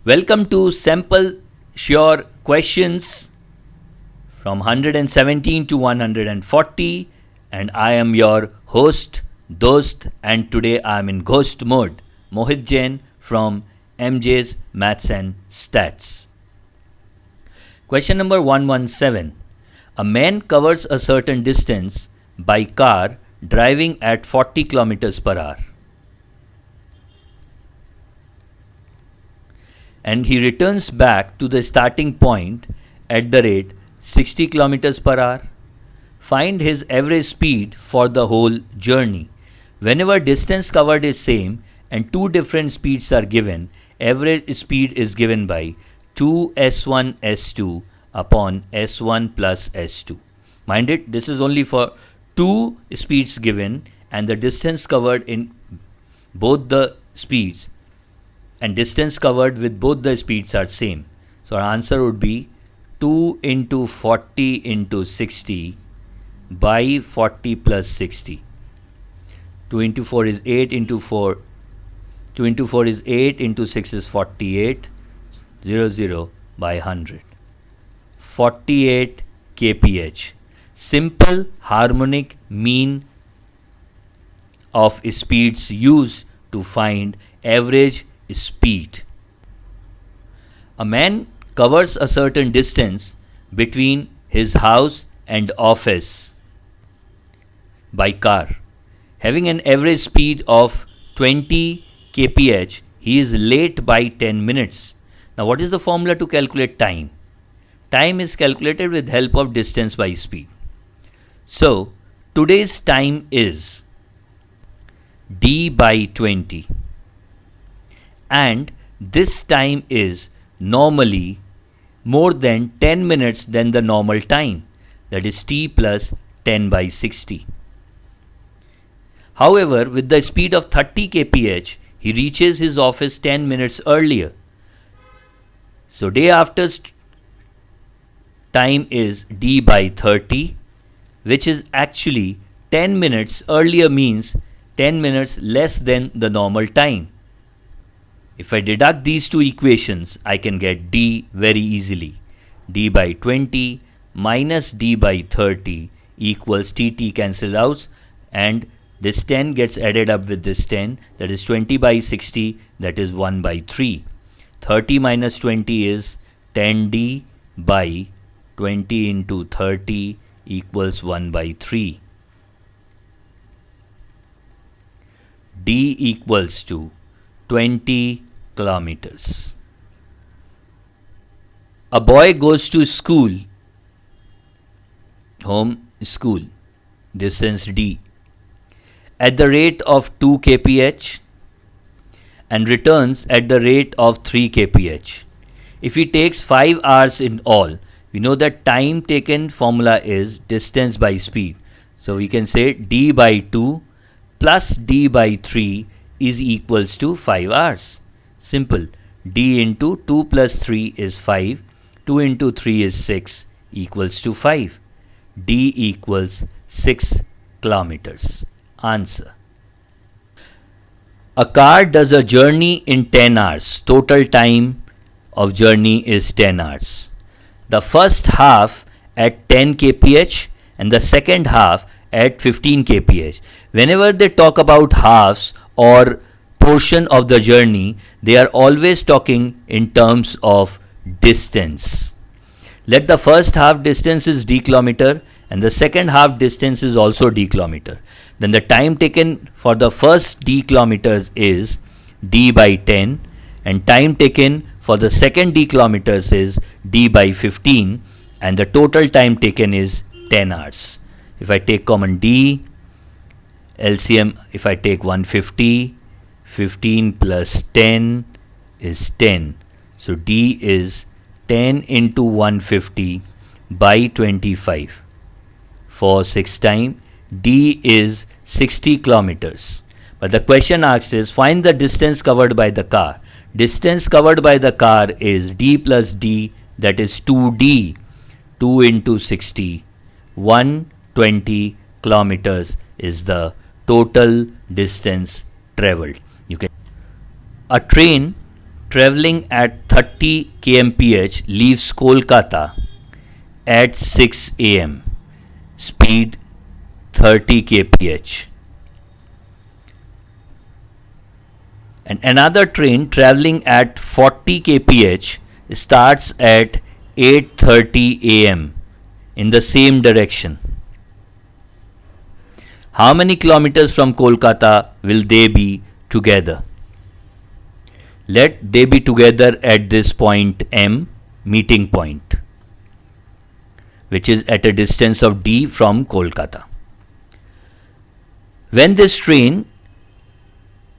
Welcome to Sample Sure Questions from 117 to 140, and I am your host, Dost, and today I am in ghost mode, Mohit Jain from MJ's Maths and Stats. Question number 117. A man covers a certain distance by car driving at 40 kilometers per hour. And he returns back to the starting point at the rate 60 kilometers per hour. Find his average speed for the whole journey. Whenever distance covered is same and two different speeds are given, average speed is given by 2s1 s2 upon s1 plus s2. Mind it, this is only for two speeds given and the distance covered in both the speeds and distance covered with both the speeds are same. So our answer would be 2 into 40 into 60 by 40 plus 60. 2 into 4 is 8 into 4. 2 into 4 is 8 into 6 is 48. 0 by 100. 48 kph. Simple harmonic mean of speeds used to find average speed. A man covers a certain distance between his house and office by car. Having an average speed of 20 kph, he is late by 10 minutes. Now what is the formula to calculate time? Time is calculated with help of distance by speed. So today's time is d by 20. And this time is normally more than 10 minutes than the normal time, that is t plus 10 by 60. However, with the speed of 30 kph, he reaches his office 10 minutes earlier. So day after's time is d by 30, which is actually 10 minutes earlier, means 10 minutes less than the normal time. If I deduct these two equations, I can get d very easily. D by 20 minus d by 30 equals tt cancel out, and this 10 gets added up with this 10, that is 20 by 60, that is 1 by 3. 30 minus 20 is 10d by 20 into 30 equals 1 by 3. D equals to 20 kilometers. A boy goes to school, home school, distance d, at the rate of 2 kph and returns at the rate of 3 kph. If he takes 5 hours in all, we know that time taken formula is distance by speed. So we can say d by 2 plus d by 3 is equals to 5 hours. Simple. D into 2 plus 3 is 5. 2 into 3 is 6 equals to 5. D equals 6 kilometers. Answer. A car does a journey in 10 hours. Total time of journey is 10 hours. The first half at 10 kph and the second half at 15 kph. Whenever they talk about halves or portion of the journey, they are always talking in terms of distance. Let the first half distance is d kilometer and the second half distance is also d kilometer. Then the time taken for the first d kilometers is d by 10 and time taken for the second d kilometers is d by 15 and the total time taken is 10 hours. If I take common d, LCM, if I take 150, 15 plus 10 is 10. So d is 10 into 150 by 25. For 6 time, d is 60 kilometers. But the question asked is find the distance covered by the car. Distance covered by the car is d plus d, that is 2d. 2 into 60. 120 kilometers is the total distance traveled. A train traveling at 30 kmph leaves Kolkata at 6 am, speed 30 kph. And another train traveling at 40 kph starts at 8:30 am in the same direction. How many kilometers from Kolkata will they be together? Let they be together at this point M, meeting point, which is at a distance of d from Kolkata. When this train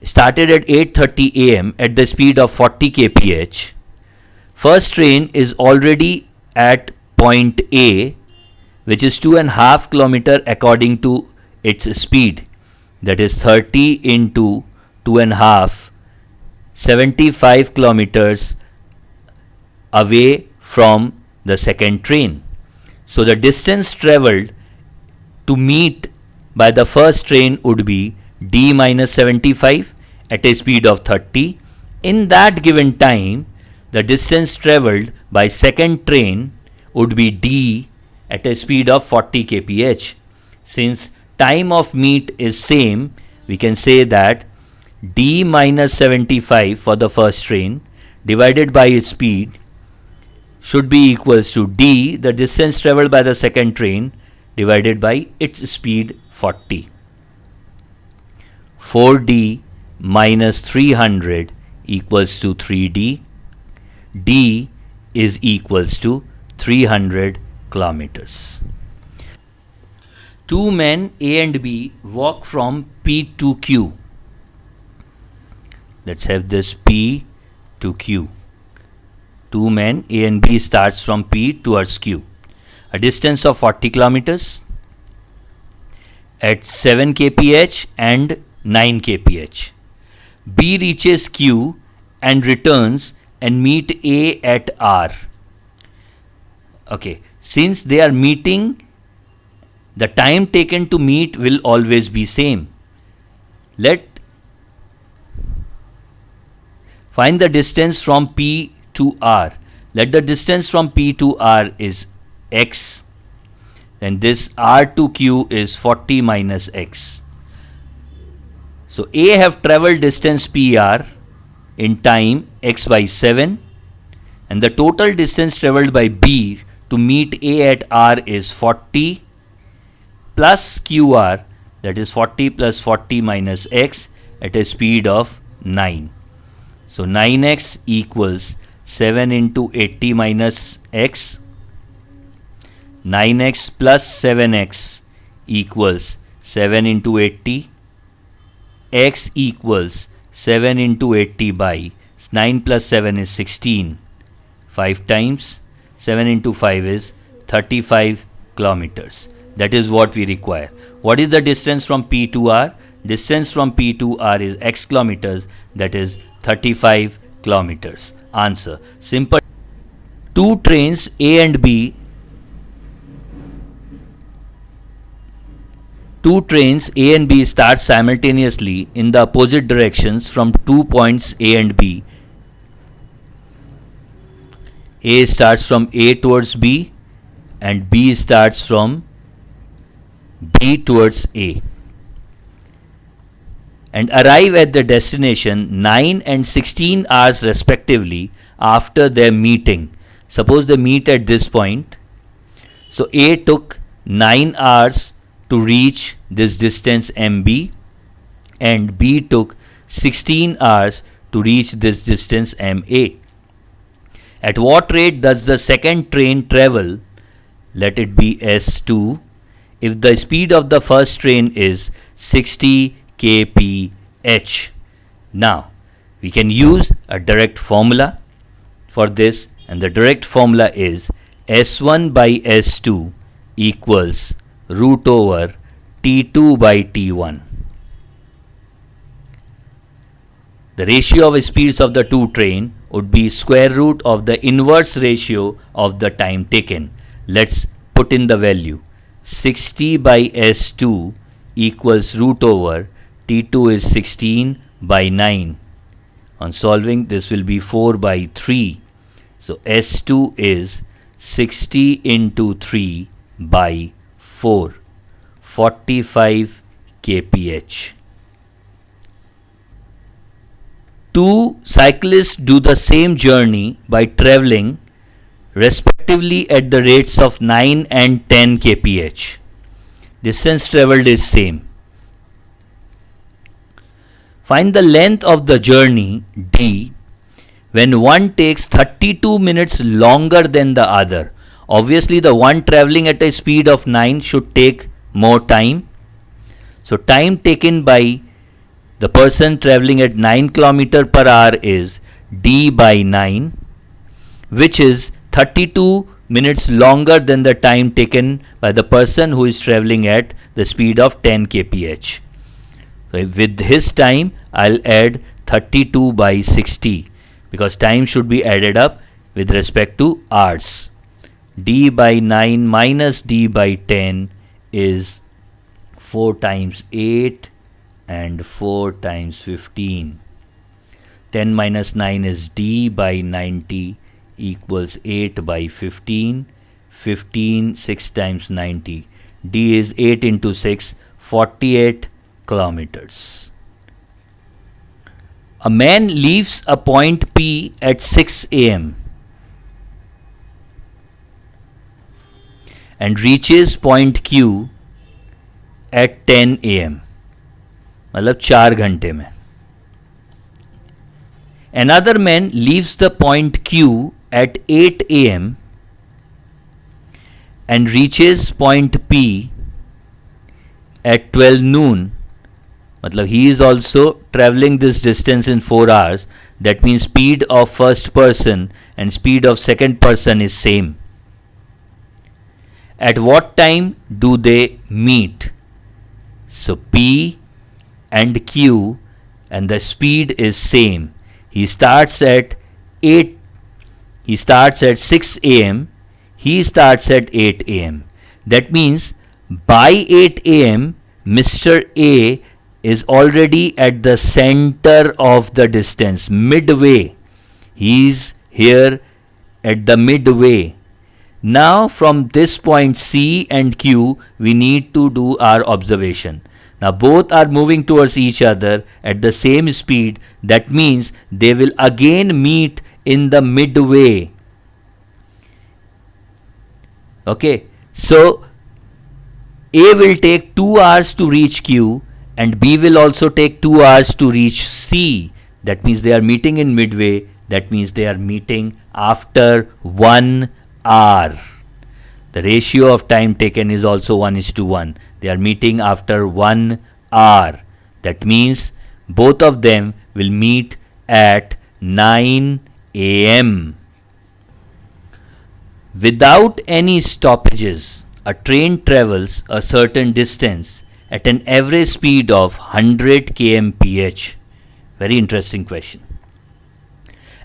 started at 8:30 am at the speed of 40 kph, first train is already at point A, which is 2.5 km according to its speed, that is 30 into 2.5, 75 kilometers away from the second train. So the distance travelled to meet by the first train would be d minus 75 at a speed of 30. In that given time, the distance travelled by second train would be d at a speed of 40 kph. Since time of meet is same, we can say that d minus 75 for the first train divided by its speed should be equals to d, the distance travelled by the second train, divided by its speed 40. 4d minus 300 equals to 3d. d is equals to 300 kilometers. Two men A and B walk from P to Q. Let's have this P to Q. Two men A and B starts from P towards Q. A distance of 40 kilometers at 7 kph and 9 kph. B reaches Q and returns and meet A at R. Okay, since they are meeting, the time taken to meet will always be same. Let find the distance from P to R. Let the distance from P to R is x. Then this R to Q is 40 minus x. So A have travelled distance PR in time x by 7, and the total distance travelled by B to meet A at R is 40 plus QR, that is 40 plus 40 minus x at a speed of 9. So 9x equals 7 into 80 minus x. 9x plus 7x equals 7 into 80. X equals 7 into 80 by 9 plus 7 is 16. 5 times 7 into 5 is 35 kilometers. That is what we require. What is the distance from P to R? Distance from P to R is x kilometers, that is 35 kilometers. Answer. Simple. Two trains A and B. Two trains A and B start simultaneously in the opposite directions from 2 points A and B. A starts from A towards B and B starts from B towards A, and arrive at the destination 9 and 16 hours respectively after their meeting. Suppose they meet at this point. So A took 9 hours to reach this distance MB, and B took 16 hours to reach this distance MA. At what rate does the second train travel? Let it be S2 if the speed of the first train is 60 kph. Now we can use a direct formula for this, and the direct formula is S1 by S2 equals root over T2 by T1. The ratio of speeds of the two train would be square root of the inverse ratio of the time taken. Let's put in the value. 60 by S2 equals root over T2 is 16 by 9. On solving, this will be 4 by 3. So S2 is 60 into 3 by 4, 45 kph. Two cyclists do the same journey by traveling respectively at the rates of 9 and 10 kph. Distance traveled is same. Find the length of the journey d when one takes 32 minutes longer than the other. Obviously, the one traveling at a speed of 9 should take more time. So, time taken by the person traveling at 9 km per hour is d by 9, which is 32 minutes longer than the time taken by the person who is traveling at the speed of 10 kph. So, with his time, I'll add 32 by 60 because time should be added up with respect to hours. D by 9 minus D by 10 is 4 times 8 and 4 times 15. 10 minus 9 is D by 90 equals 8 by 15. 15, 6 times 90. D is 8 into 6, 48 kilometers. A man leaves a point P at 6 a.m. and reaches point Q at 10 a.m. मतलब 4 घंटे में. Another man leaves the point Q at 8 a.m. and reaches point P at 12 noon. मतलब he is also traveling this distance in 4 hours. That means speed of first person and speed of second person is same. At what time do they meet? So P and Q and the speed is same. He starts at 6 a.m. He starts at 8 a.m. That means by 8 a.m. Mr. A is already at the center of the distance, midway. He is here at the midway. Now from this point C and Q, we need to do our observation. Now both are moving towards each other at the same speed. That means they will again meet in the midway. Okay, so A will take 2 hours to reach Q and B will also take 2 hours to reach C. That means they are meeting in midway. That means they are meeting after 1 hour. The ratio of time taken is also 1:1. They are meeting after 1 hour. That means both of them will meet at 9 a.m. Without any stoppages, a train travels a certain distance at an average speed of 100 kmph. Very interesting question.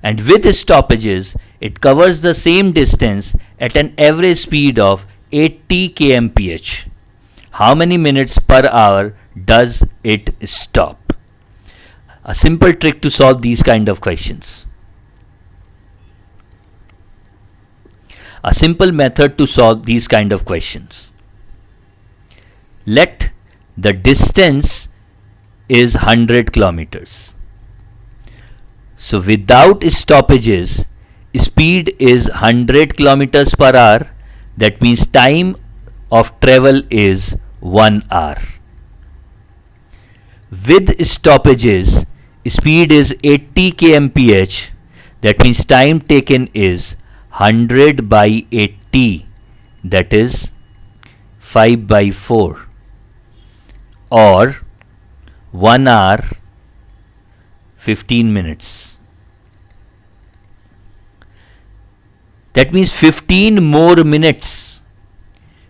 And with stoppages, it covers the same distance at an average speed of 80 kmph. How many minutes per hour does it stop? A simple trick to solve these kind of questions. A simple method to solve these kind of questions. Let the distance is 100 kilometers. So without stoppages, speed is 100 kilometers per hour. That means time of travel is 1 hour. With stoppages, speed is 80 kmph. That means time taken is 100 by 80. That is 5 by 4. Or 1 hour 15 minutes. That means 15 more minutes.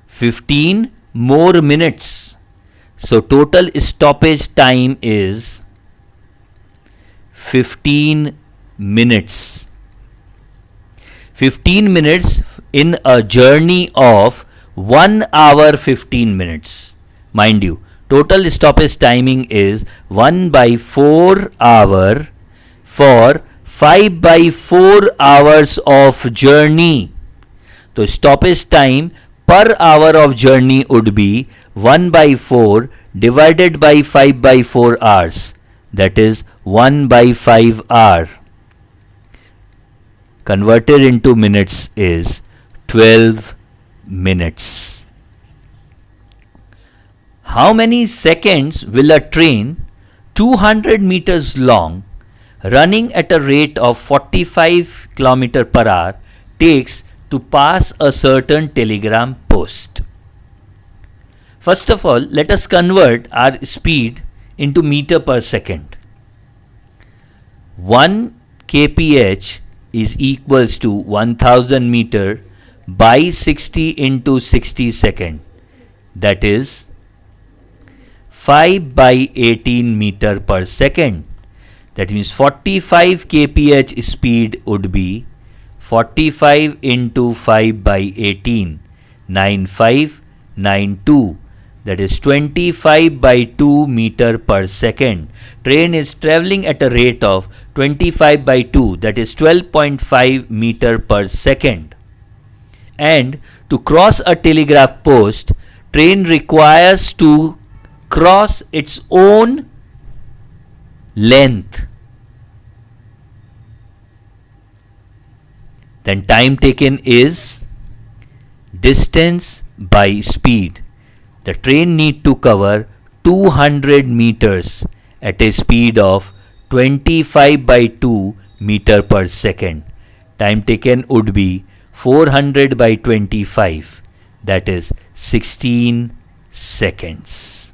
15 more minutes. So total stoppage time is 15 minutes. 15 minutes in a journey of 1 hour 15 minutes. Mind you, total stoppage timing is 1 by 4 hour for 5 by 4 hours of journey. So stoppage time per hour of journey would be 1 by 4 divided by 5 by 4 hours, that is 1 by 5 hour. Converted into minutes is 12 minutes. How many seconds will a train 200 meters long running at a rate of 45 km per hour takes to pass a certain telegram post? First of all, let us convert our speed into meter per second. 1 kph is equals to 1000 meter by 60 into 60 second, that is 5 by 18 meter per second. That means 45 kph speed would be 45 into 5 by 18, 9592, that is 25 by 2 meter per second. Train is travelling at a rate of 25 by 2, that is 12.5 meter per second. And to cross a telegraph post, train requires to cross its own length. Then time taken is distance by speed. The train need to cover 200 meters at a speed of 25 by 2 meter per second. Time taken would be 400 by 25, that is 16 seconds.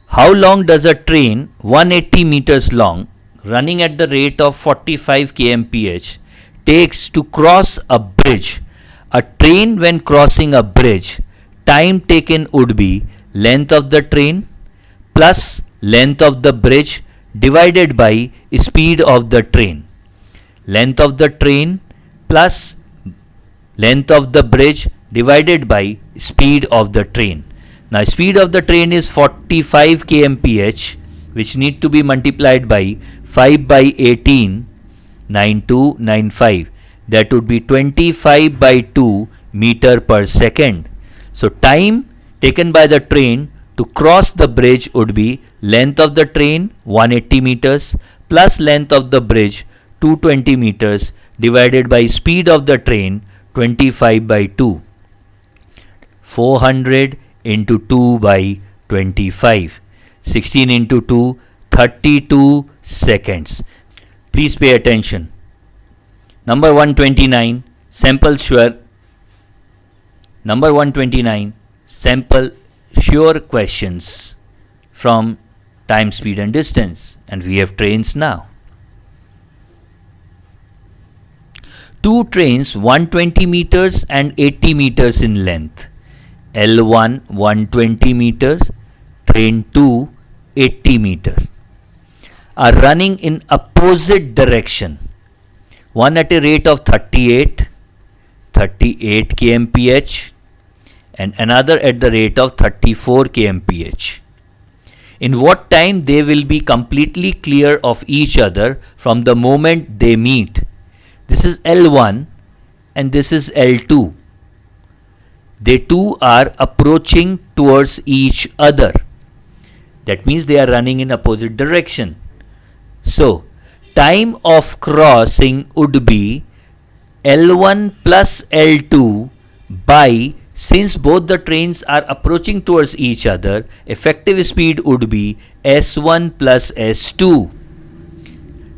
How long does a train 180 meters long running at the rate of 45 kmph takes to cross a bridge? A train when crossing a bridge, time taken would be length of the train plus length of the bridge divided by speed of the train. Length of the train plus length of the bridge divided by speed of the train. Now speed of the train is 45 kmph, which need to be multiplied by 5 by 18, 9295. That would be 25 by 2 meter per second. So time taken by the train to cross the bridge would be length of the train 180 meters plus length of the bridge 220 meters divided by speed of the train 25 by 2. 400 into 2 by 25. 16 into 2, 32 seconds. Please pay attention. Number 129, sample sure. Number 129, sample sure questions from time, speed and distance. And we have trains now. Two trains 120 meters and 80 meters in length. L1 120 meters, train 2 80 meters, are running in opposite direction. One at a rate of 38 kmph and another at the rate of 34 kmph. In what time they will be completely clear of each other from the moment they meet? This is L1 and this is L2. They two are approaching towards each other. That means they are running in opposite direction. So time of crossing would be L1 plus L2 by, since both the trains are approaching towards each other, effective speed would be S1 plus S2.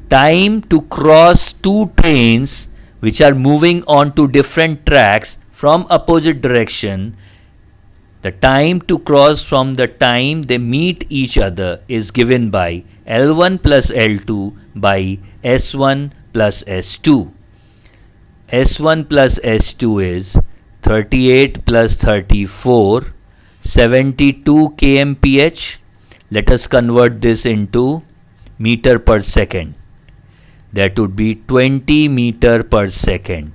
Time to cross two trains which are moving on to different tracks from opposite direction, the time to cross from the time they meet each other is given by L1 plus L2 by S1 plus S2. S1 plus S2 is 38 plus 34, 72 kmph. Let us convert this into meter per second. That would be 20 meter per second.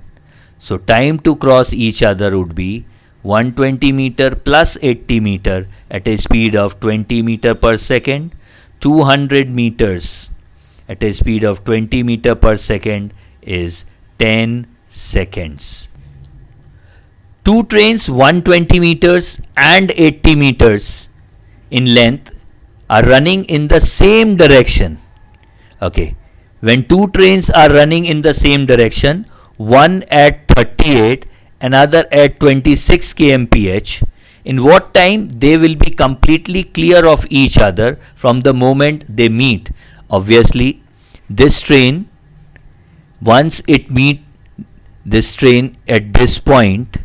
So time to cross each other would be 120 meter plus 80 meter at a speed of 20 meter per second, 200 meters at a speed of 20 meter per second is 10 seconds. Two trains 120 meters and 80 meters in length are running in the same direction. Okay, when two trains are running in the same direction, one at 38, another at 26 kmph, in what time they will be completely clear of each other from the moment they meet? Obviously, this train, once it meet this train at this point,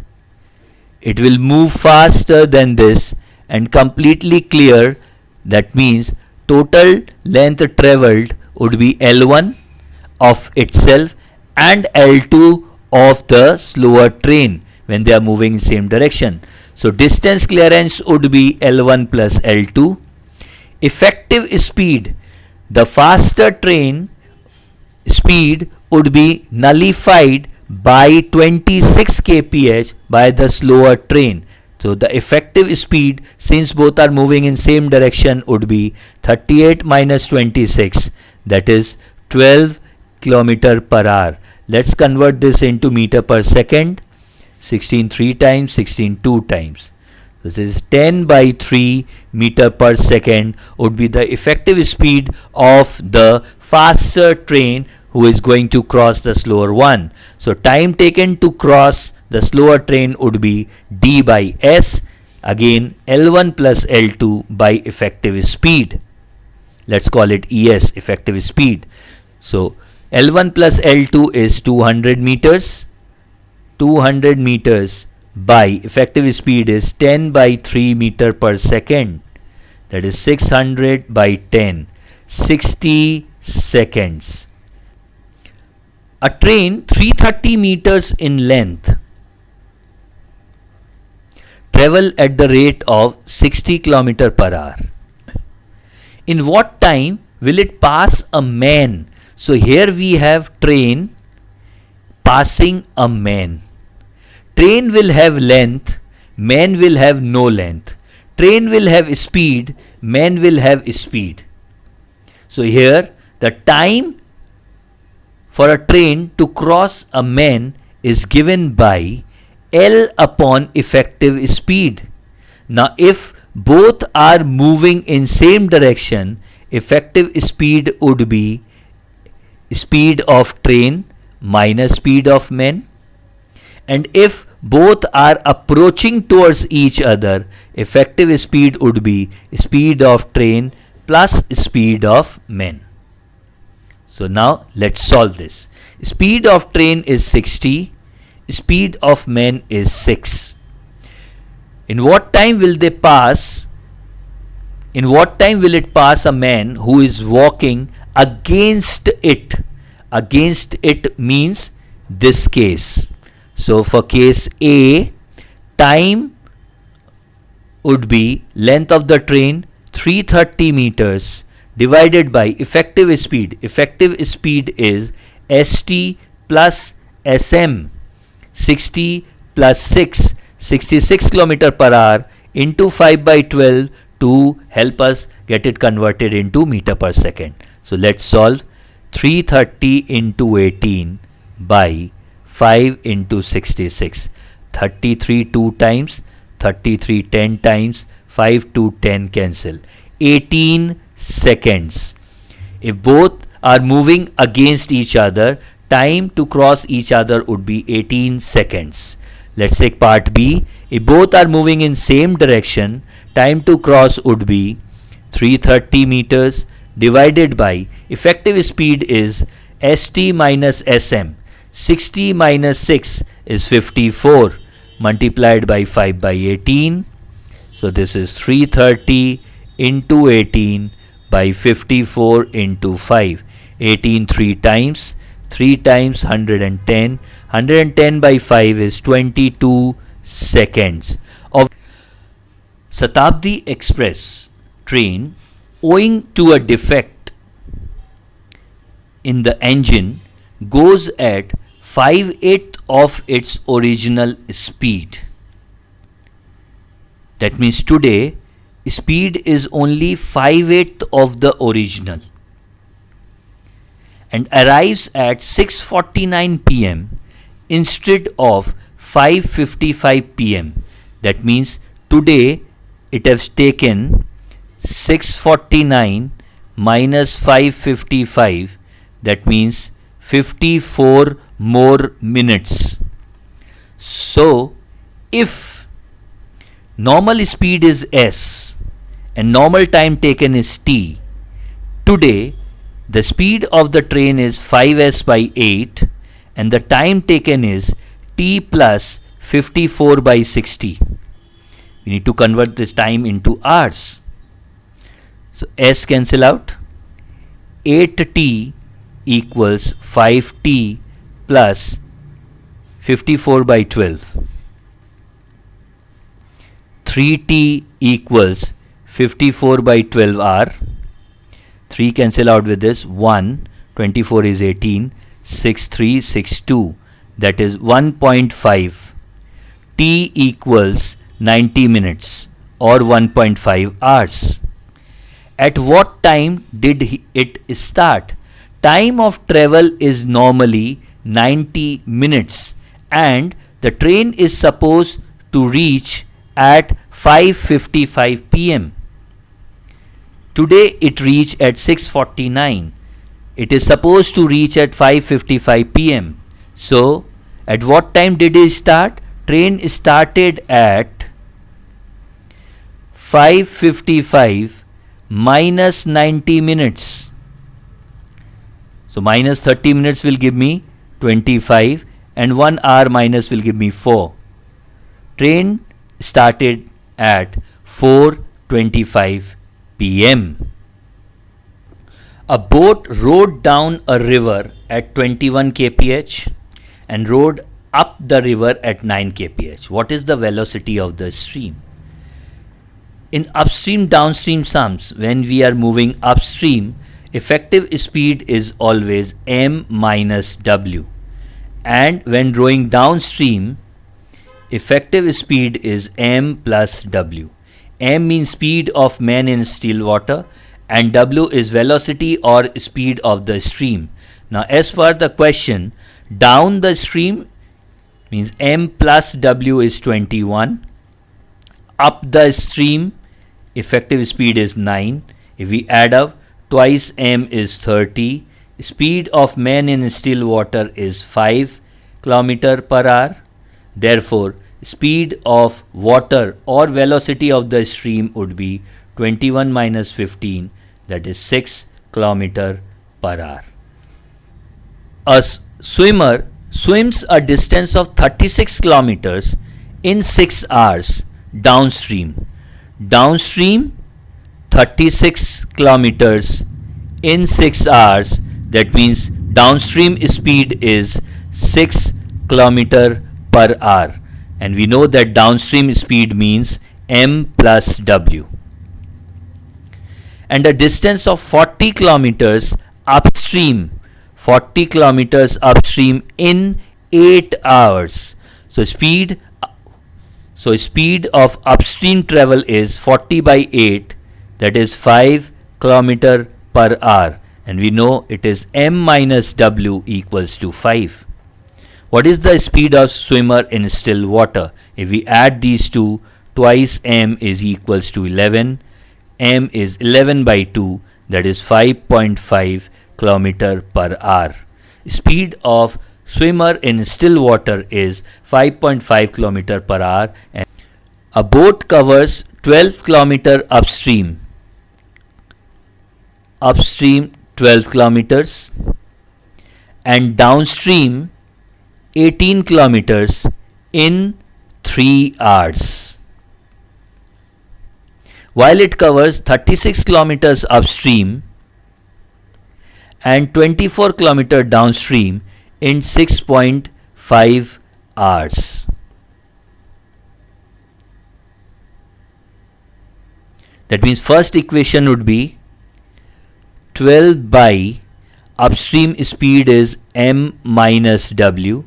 it will move faster than this and completely clear. That means total length traveled would be L1 of itself and L2 of the slower train when they are moving in same direction. So distance clearance would be L1 plus L2. Effective speed, the faster train speed would be nullified by 26 kph by the slower train. So the effective speed, since both are moving in same direction, would be 38 minus 26, that is 12 kilometer per hour. Let's convert this into meter per second. 16 3 times, 16 2 times. This is 10 by 3 meter per second would be the effective speed of the faster train who is going to cross the slower one. So time taken to cross the slower train would be d by s, again L1 plus L2 by effective speed. Let's call it ES, effective speed. So L1 plus L2 is 200 meters. 200 meters by effective speed is 10 by 3 meter per second. That is 600 by 10. 60 seconds. A train 330 meters in length travel at the rate of 60 km per hour. In what time will it pass a man? So here we have train passing a man. Train will have length, man will have no length. Train will have speed, man will have speed. So here the time for a train to cross a man is given by L upon effective speed. Now if both are moving in same direction, effective speed would be speed of train minus speed of man. And if both are approaching towards each other, effective speed would be speed of train plus speed of man. So now let's solve this. Speed of train is 60, speed of man is 6. In what time will they pass? In what time will it pass a man who is walking against it? Against it means this case. So for case A, time would be length of the train 330 meters divided by effective speed. Effective speed is ST plus SM, 60 plus 6, 66 km per hour into 5 by 12 to help us get it converted into meter per second. So let's solve. 330 into 18 by 5 into 66. 33 2 times, 33 10 times, 5 to 10 cancel. 18 seconds. If both are moving against each other, time to cross each other would be 18 seconds. Let's take part B. If both are moving in same direction, time to cross would be 330 meters divided by effective speed is ST minus SM. 60 minus 6 is 54 multiplied by 5 by 18. So this is 330 into 18 by 54 into 5. 18 3 times. 3 times 110. 110 by 5 is 22 seconds. Of Shatabdi Express train, owing to a defect in the engine, goes at 5/8 of its original speed. That means today speed is only 5/8 of the original. and arrives at 6:49 p.m. instead of 5:55 p.m. That means today it has taken 6:49 minus 5:55, that means 54 more minutes. So if normal speed is s and normal time taken is t, today the speed of the train is 5s by 8 and the time taken is t plus 54 by 60. We need to convert this time into hours. So s cancel out. 8t equals 5t plus 54 by 12. 3t equals 54 by 12 hour. 3 cancel out with this. 1, 24 is 18, 6, 3, 6, 2. That is 1.5. T equals 90 minutes or 1.5 hours. At what time did it start? Time of travel is normally 90 minutes and the train is supposed to reach at 5:55 p.m. Today it reached at 6:49. It is supposed to reach at 5:55 p.m. So at what time did it start? Train started at 5:55 minus 90 minutes. So minus 30 minutes will give me 25 and 1 hour minus will give me 4. Train started at 4:25 p.m. A boat rode down a river at 21 kph and rode up the river at 9 kph. What is the velocity of the stream? In upstream downstream sums, when we are moving upstream, effective speed is always m minus w, and when rowing downstream, effective speed is m plus w. M means speed of man in still water and w is velocity or speed of the stream. Now as per the question, down the stream means m plus w is 21, up the stream effective speed is 9. If we add up, twice m is 30. Speed of man in still water is 5 km per hour. Therefore, speed of water or velocity of the stream would be 21 minus 15, that is 6 km per hour. A swimmer swims a distance of 36 kilometers in 6 hours downstream. Downstream 36 kilometers in 6 hours, that means downstream speed is 6 km per hour, and we know that downstream speed means m plus w. And a distance of 40 kilometers upstream, 40 kilometers upstream in 8 hours. So speed of upstream travel is 40 by 8, that is 5 km per hour, and we know it is m minus w equals to 5. What is the speed of swimmer in still water? If we add these two, twice m is equals to 11. M is 11 by 2, that is 5.5 km per hour. Speed of swimmer in still water is 5.5 km per hour. And a boat covers 12 km upstream. Upstream 12 kilometers and downstream 18 kilometers in 3 hours. While it covers 36 kilometers upstream and 24 kilometers downstream in 6.5 hours. That means first equation would be 12 by upstream speed is m minus w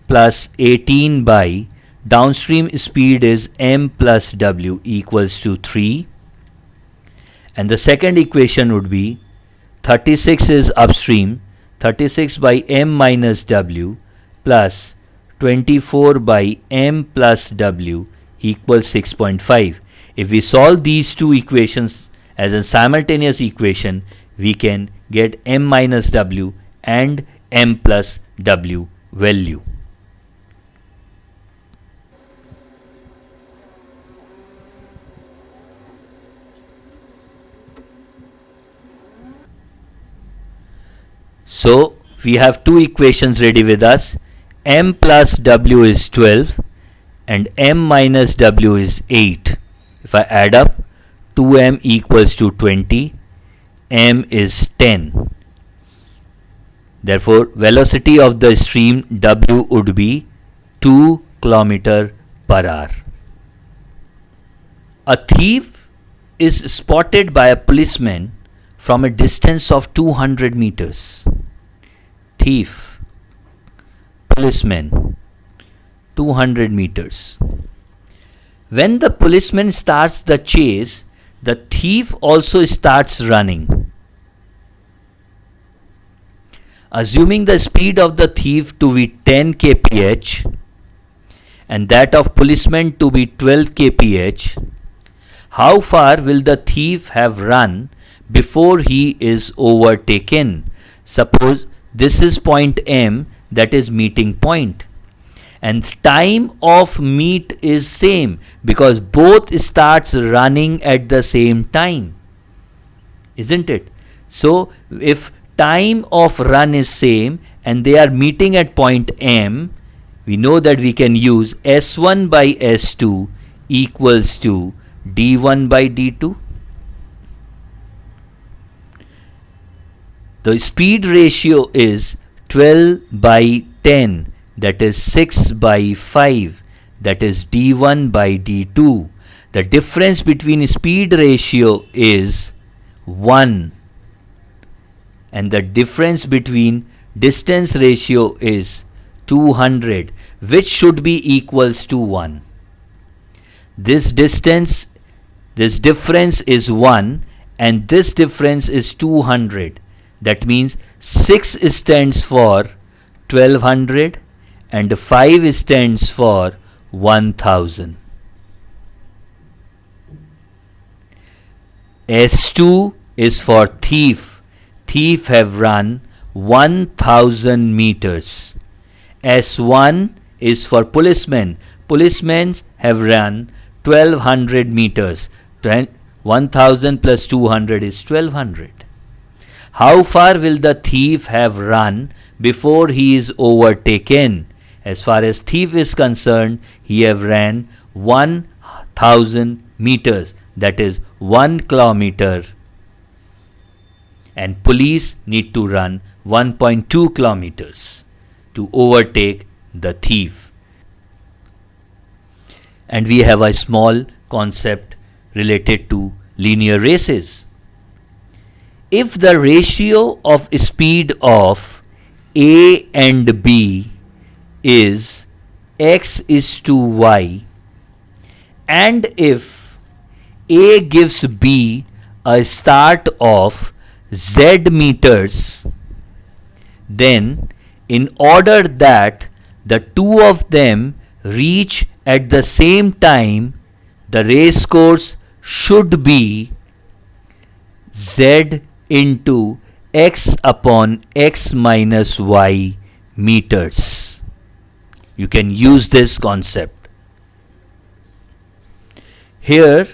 plus 18 by downstream speed is m plus w equals to 3. And the second equation would be 36 is upstream, 36 by m minus w plus 24 by m plus w equals 6.5. If we solve these two equations as a simultaneous equation, we can get m minus w and m plus w value. So we have two equations ready with us. M plus w is 12 and m minus w is 8. If I add up, 2m equals to 20, m is 10. Therefore, velocity of the stream w would be 2 km per hour. A thief is spotted by a policeman from a distance of 200 meters. Thief, policeman, 200 meters. When the policeman starts the chase, the thief also starts running. Assuming the speed of the thief to be 10 kph and that of policeman to be 12 kph, how far will the thief have run before he is overtaken? Suppose this is point M, that is meeting point, and time of meet is same because both starts running at the same time, isn't it? So if time of run is same and they are meeting at point M, we know that we can use S1 by S2 equals to d1 by d2. The speed ratio is 12 by 10, that is 6 by 5, that is d1 by d2. The difference between speed ratio is 1 and the difference between distance ratio is 200, which should be equals to 1. This difference is 1 and this difference is 200. That means 6 stands for 1200 and 5 stands for 1000. S2 is for thief. Thief have run 1000 meters. S1 is for policeman. Policemen have run 1200 meters. 1000 plus 200 is 1200. How far will the thief have run before he is overtaken? As far as thief is concerned, he have ran 1000 meters, that is 1 kilometer, and police need to run 1.2 kilometers to overtake the thief. And we have a small concept related to linear races. If the ratio of speed of A and B is x is to y, and if A gives B a start of z meters, then in order that the two of them reach at the same time, the race course should be z into x upon x minus y meters. You can use this concept. Here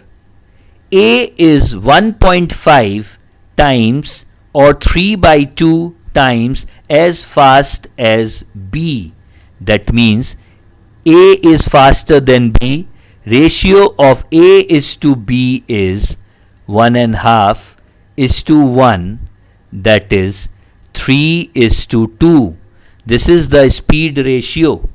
A is 1.5 times or 3 by 2 times as fast as B. That means A is faster than B. Ratio of A is to B is 1.5 is to 1, that is 3 is to 2. This is the speed ratio.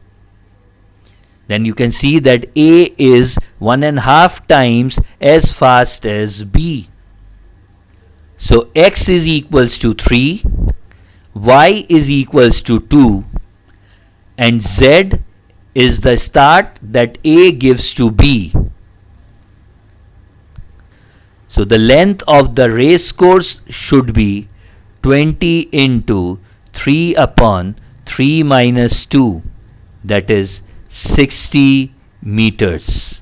Then you can see that A is 1.5 times as fast as B. So x is equals to 3, y is equals to 2, and z is the start that A gives to B. So the length of the race course should be 20 into 3 upon 3 minus 2, that is 60 meters.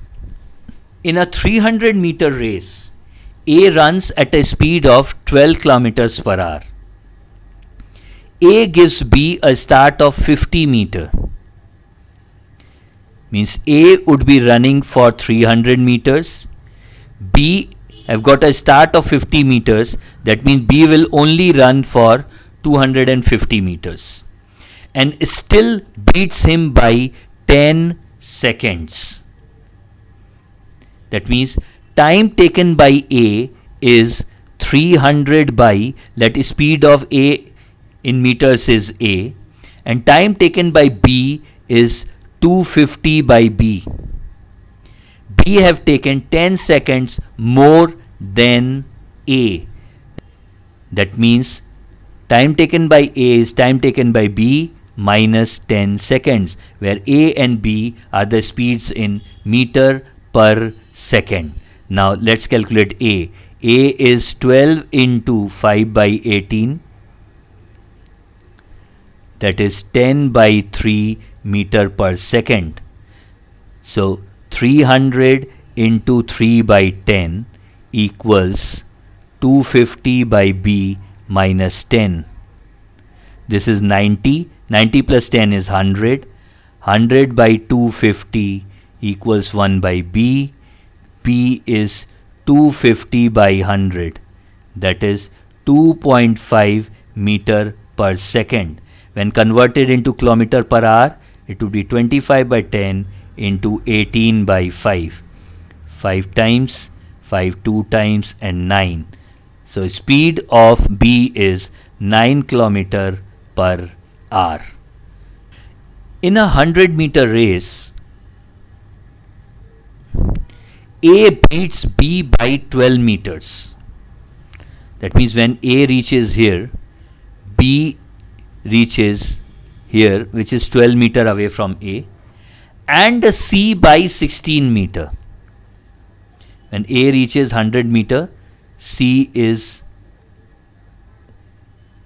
In a 300 meter race, A runs at a speed of 12 kilometers per hour. A gives B a start of 50 meter. Means A would be running for 300 meters. B have got a start of 50 meters. That means B will only run for 250 meters. And still beats him by 10 seconds. That means time taken by A is 300 by, let speed of A in meters is A, and time taken by B is 250 by B. B have taken 10 seconds more than A. That means time taken by A is time taken by B minus 10 seconds, where A and B are the speeds in meter per second. Now let's calculate A. A is 12 into 5 by 18. That is 10 by 3 meter per second. So 300 into 3 by 10 equals 250 by B minus 10. This is 90. 90 plus 10 is 100. 100 by 250 equals 1 by B. B is 250 by 100. That is 2.5 meter per second. When converted into kilometer per hour, it would be 25 by 10 into 18 by 5. 5 times, 5 2 times, and 9. So speed of B is 9 kilometer per hour. In a 100-meter race, A beats B by 12 meters. That means when A reaches here, B reaches here, which is 12 meter away from A, and C by 16 meter. When A reaches 100 meter, C is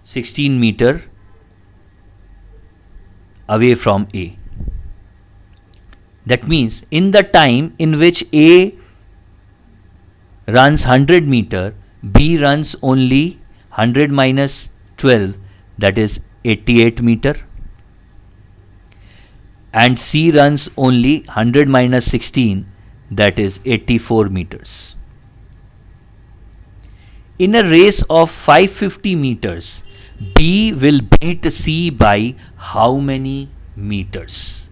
16 meter away from A. That means in the time in which A runs 100 meter, B runs only 100 minus 12, that is 88 meter, and C runs only 100 minus 16, that is 84 meters. In a race of 550 meters, B will beat C by how many meters?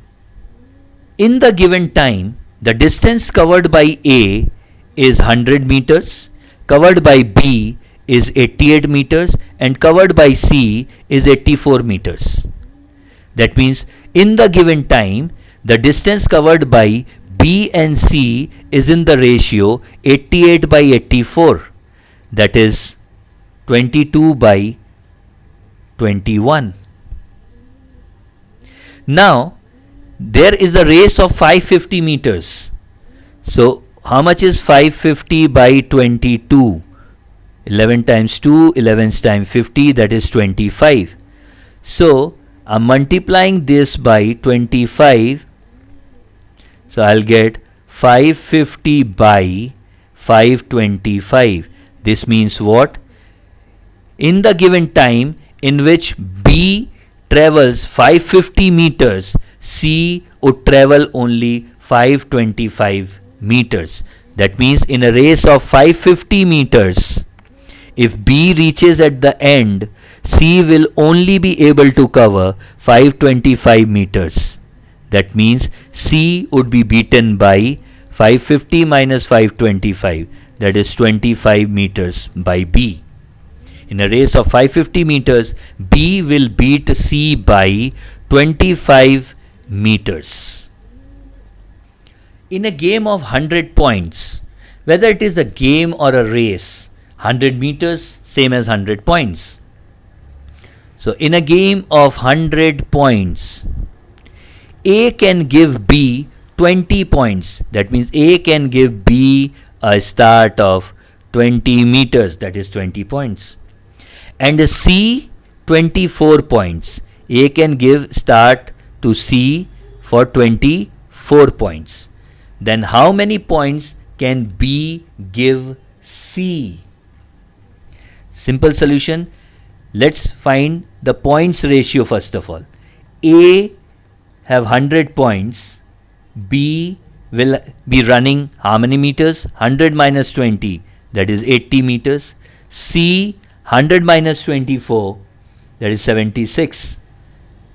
In the given time, the distance covered by A is 100 meters, covered by B is 88 meters, and covered by C is 84 meters. That means in the given time, the distance covered by B and C is in the ratio 88 by 84. That is 22 by 21. Now, there is a race of 550 meters. So, how much is 550 by 22? 11 times 2, 11 times 50, that is 25. So, I'm multiplying this by 25. So, I'll get 550 by 525. This means what? In the given time in which B travels 550 meters, C would travel only 525 meters. That means in a race of 550 meters, if B reaches at the end, C will only be able to cover 525 meters. That means C would be beaten by 550 minus 525, that is 25 meters by B. In a race of 550 meters, B will beat C by 25 meters. In a game of 100 points, whether it is a game or a race, 100 meters same as 100 points. So in a game of 100 points, A can give B 20 points. That means A can give B a start of 20 meters, that is 20 points. And C 24 points. A can give start to C for 24 points. Then how many points can B give C? Simple solution. Let's find the points ratio first of all. A have 100 points. B will be running how many meters? 100 minus 20, that is 80 meters. C 100 minus 24, that is 76.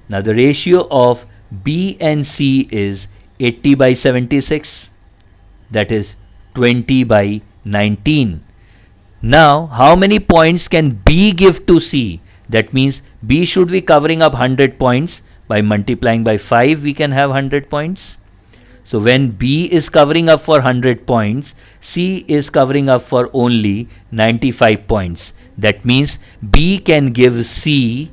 Now the ratio of B and C is 80 by 76, that is 20 by 19. Now how many points can B give to C? That means B should be covering up 100 points. By multiplying by 5 we can have 100 points. So when B is covering up for 100 points, C is covering up for only 95 points. That means B can give C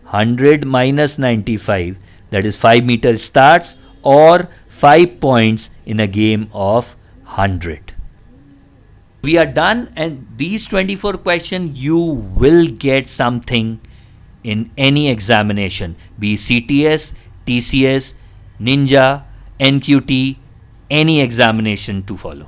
100 minus 95, that is 5 meter starts, or 5 points in a game of 100. We are done, and these 24 questions you will get something in any examination, be CTS, TCS, Ninja, NQT, any examination to follow.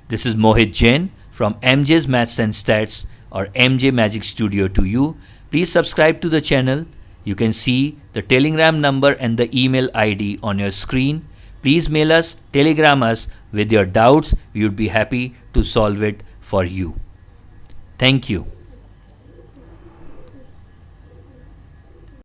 This is Mohit Jain from MJ's Maths and Stats or MJ Magic Studio to you. Please subscribe to the channel. You can see the Telegram number and the email ID on your screen. Please mail us, telegram us with your doubts. We would be happy to solve it for you. Thank you.